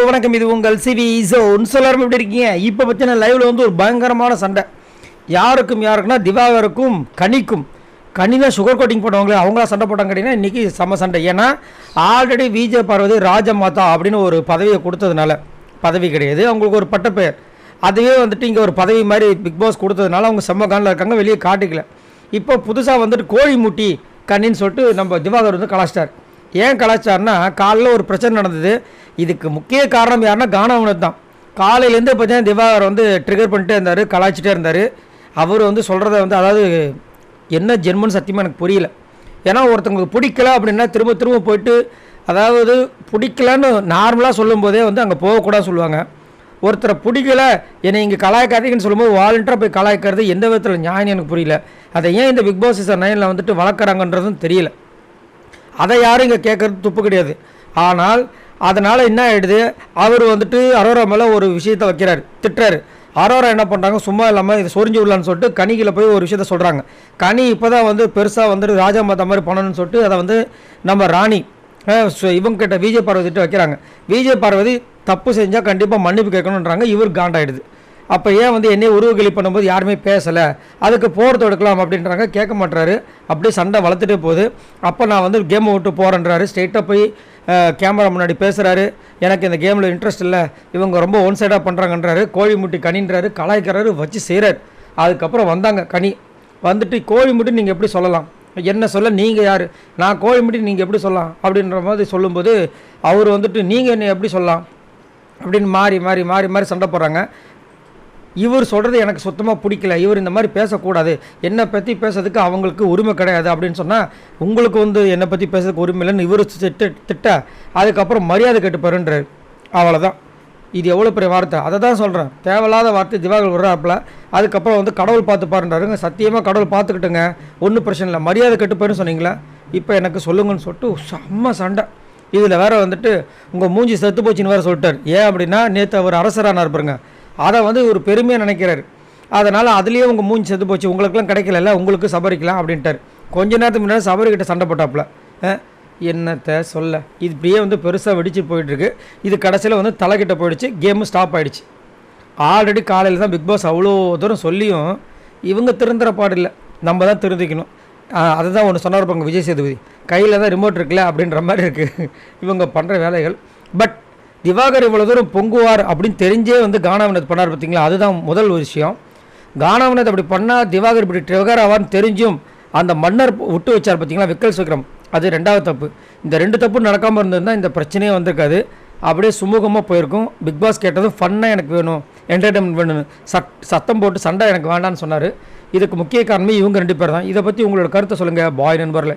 வணக்கம். இது உங்கள் சிவி ஜோன். எல்லாரும் எப்படி இருக்கீங்க? இப்போ பார்த்தீங்கன்னா லைவ்ல வந்து ஒரு பயங்கரமான சண்டை. யாருக்குன்னா திவாகருக்கும் கனிக்கும். கனினா சுகர் கோட்டிங் போட்டவங்களே அவங்களா சண்டை போட்டாங்க கேட்டிங்கன்னா இன்றைக்கி செம்ம சண்டை. ஏன்னா ஆல்ரெடி விஜய் பார்வதி ராஜமாதா அப்படின்னு ஒரு பதவியை கொடுத்ததுனால, பதவி கிடையாது அவங்களுக்கு ஒரு பட்ட பெயர், அதுவே வந்துட்டு இங்கே ஒரு பதவி மாதிரி பிக் பாஸ் கொடுத்ததுனால அவங்க செம்ம காலில் இருக்காங்க, வெளியே காட்டிக்கல. இப்போ புதுசாக வந்துட்டு கோழி முட்டி கண்ணின்னு சொல்லிட்டு நம்ம திவாகர் வந்து கலாச்சிட்டார். ஏன் கலாச்சாரம்னா காலையில் ஒரு பிரச்சனை நடந்தது. இதுக்கு முக்கிய காரணம் யாருன்னா கானாவினத் தான். காலையிலேருந்து பார்த்தீங்கன்னா திவாகர் வந்து ட்ரிகர் பண்ணிட்டே இருந்தார், கலாச்சிட்டே இருந்தார். அவர் வந்து சொல்கிறத வந்து அதாவது என்ன ஜென்மன்னு சத்தியமாக எனக்கு புரியல. ஏன்னா ஒருத்தவங்களுக்கு பிடிக்கல அப்படின்னா திரும்ப திரும்ப போயிட்டு, அதாவது பிடிக்கலன்னு நார்மலாக சொல்லும்போதே வந்து அங்கே போகக்கூடாது சொல்லுவாங்க. ஒருத்தரை பிடிக்கல என்னை இங்கே கலாய்க்காதீங்கன்னு சொல்லும்போது வாலண்டியராக போய் கலாய்க்கிறது எந்த விதத்தில் நியாயம் எனக்கு புரியல. அதை ஏன் இந்த பிக் பாஸ் சீசன் 9 வந்துட்டு வளர்க்குறாங்கன்றதும் தெரியல. அதை யாரும் இங்கே கேட்குறது துப்பு கிடையாது. ஆனால் அதனால் என்ன ஆகிடுது, அவர் வந்துட்டு அரோரா மேலே ஒரு விஷயத்தை வைக்கிறார், திட்டுறாரு. அரோரா என்ன பண்ணுறாங்க, சும்மா இல்லாமல் இது சொரிஞ்சு விடலான்னு சொல்லிட்டு கனிகளை போய் ஒரு விஷயத்த சொல்கிறாங்க. கனி இப்போ தான் வந்து பெருசாக வந்துட்டு ராஜா மாதா மாதிரி பண்ணணும்னு சொல்லிட்டு அதை வந்து நம்ம ராணி இவங்க கிட்ட விஜய் பார்வதிட்டு வைக்கிறாங்க. விஜய் பார்வதி தப்பு செஞ்சால் கண்டிப்பாக மன்னிப்பு கேட்கணுன்றாங்க. இவர் காண்டாயிடுது. அப்போ ஏன் வந்து என்னையே உருவகிளி பண்ணும்போது யாருமே பேசலை, அதுக்கு போகிறது எடுக்கலாம் அப்படின்றாங்க. கேட்க மாட்டுறாரு. அப்படியே சண்டை வளர்த்துட்டே போகுது. அப்போ நான் வந்து கேமை விட்டு போகிறேன்றாரு. ஸ்ட்ரெயிட்டாக போய் கேமரா முன்னாடி பேசுகிறாரு. எனக்கு இந்த கேமில் இன்ட்ரெஸ்ட் இல்லை, இவங்க ரொம்ப ஒன் சைடாக பண்ணுறாங்கன்றாரு. கோழி முட்டி கனின்றாரு, கலாய்க்கிறாரு, வச்சு செய்கிறார். அதுக்கப்புறம் வந்தாங்க கனி. வந்துட்டு கோழி முட்டி நீங்கள் எப்படி சொல்லலாம், என்ன சொல்ல நீங்கள் யார், நான் கோழி முட்டி நீங்கள் எப்படி சொல்லலாம் அப்படின்ற மாதிரி சொல்லும்போது அவர் வந்துட்டு நீங்கள் என்ன எப்படி சொல்லலாம் அப்படின்னு மாறி மாறி மாறி மாறி சண்டை போடுறாங்க. இவர் சொல்கிறது எனக்கு சுத்தமாக பிடிக்கல, இவர் இந்த மாதிரி பேசக்கூடாது, என்னை பற்றி பேசுறதுக்கு அவங்களுக்கு உரிமை கிடையாது அப்படின்னு சொன்னால் உங்களுக்கு வந்து என்னை பற்றி பேசுறதுக்கு உரிமை இல்லைன்னு இவர் திட்ட அதுக்கப்புறம் மரியாதை கேட்டுப்பாருன்றார். அவ்வளோதான். இது எவ்வளோ பெரிய வார்த்தை, அதை தான் சொல்கிறேன். தேவையில்லாத வார்த்தை திவாகர் விடுறாப்புல. அதுக்கப்புறம் வந்து கடவுள் பார்த்து பாருன்றாருங்க. சத்தியமாக கடவுள் பார்த்துக்கிட்டுங்க, ஒன்றும் பிரச்சனை இல்லை, மரியாதை கட்டுப்பாருன்னு சொன்னீங்களா, இப்போ எனக்கு சொல்லுங்கன்னு சொல்லிட்டு செம்ம சண்டை. இதில் வேறு வந்துட்டு உங்கள் மூஞ்சி செத்து போச்சுன்னு வேறு சொல்லிட்டார். ஏன் அப்படின்னா நேற்று அவர் அரசரானார் பாருங்க, அதை வந்து ஒரு பெருமையாக நினைக்கிறார். அதனால் அதுலேயே உங்கள் மூஞ்சி செத்து போச்சு, உங்களுக்குலாம் கிடைக்கல, உங்களுக்கு சபரிக்கலாம் அப்படின்ட்டார். கொஞ்ச நேரத்துக்கு முன்னாடி சபரிக்கிட்ட சண்டை போட்டாப்புல. என்னத்தை சொல்ல, இது இப்படியே வந்து பெருசாக வெடிச்சு போயிட்டுருக்கு. இது கடைசியில் வந்து தலைக்கிட்ட போயிடுச்சு, கேமு ஸ்டாப் ஆகிடுச்சு. ஆல்ரெடி காலையில் தான் பிக் பாஸ் அவ்வளோ தூரம் சொல்லியும் இவங்க திருந்துற பாடில்லை, நம்ம தான் திருந்திக்கணும். அதை தான் ஒன்று சொன்னார் பாருங்க விஜய் சேதுபதி, கையில் தான் ரிமோட் இருக்குல்ல அப்படின்ற மாதிரி இருக்குது இவங்க பண்ணுற வேலைகள். பட் திவாகர் இவ்வளோ தூரம் பொங்குவார் அப்படின்னு தெரிஞ்சே வந்து கானாவினத் பண்ணார் பார்த்தீங்களா, அதுதான் முதல் ஒரு விஷயம். கானாவினத் அப்படி பண்ணால் திவாகர் இப்படி ட்ரிகர் ஆவார்னு தெரிஞ்சும் அந்த மன்னர் விட்டு வச்சார் பார்த்தீங்களா, விக்கல் விக்ரம், அது ரெண்டாவது தப்பு. இந்த ரெண்டு தப்பு நடக்காமல் இருந்திருந்தால் இந்த பிரச்சனையே வந்திருக்காது, அப்படியே சுமூகமாக போயிருக்கும். பிக் பாஸ் கேட்டதும் ஃபன்னாக எனக்கு வேணும், என்டர்டைன்மெண்ட் வேணும், சத்தம் போட்டு சண்டை எனக்கு வேண்டான்னு சொன்னார். இதுக்கு முக்கிய காரணமே இவங்க ரெண்டு பேர் தான். இதை பற்றி உங்களோட கருத்தை சொல்லுங்கள் பாய் நண்பர்களே.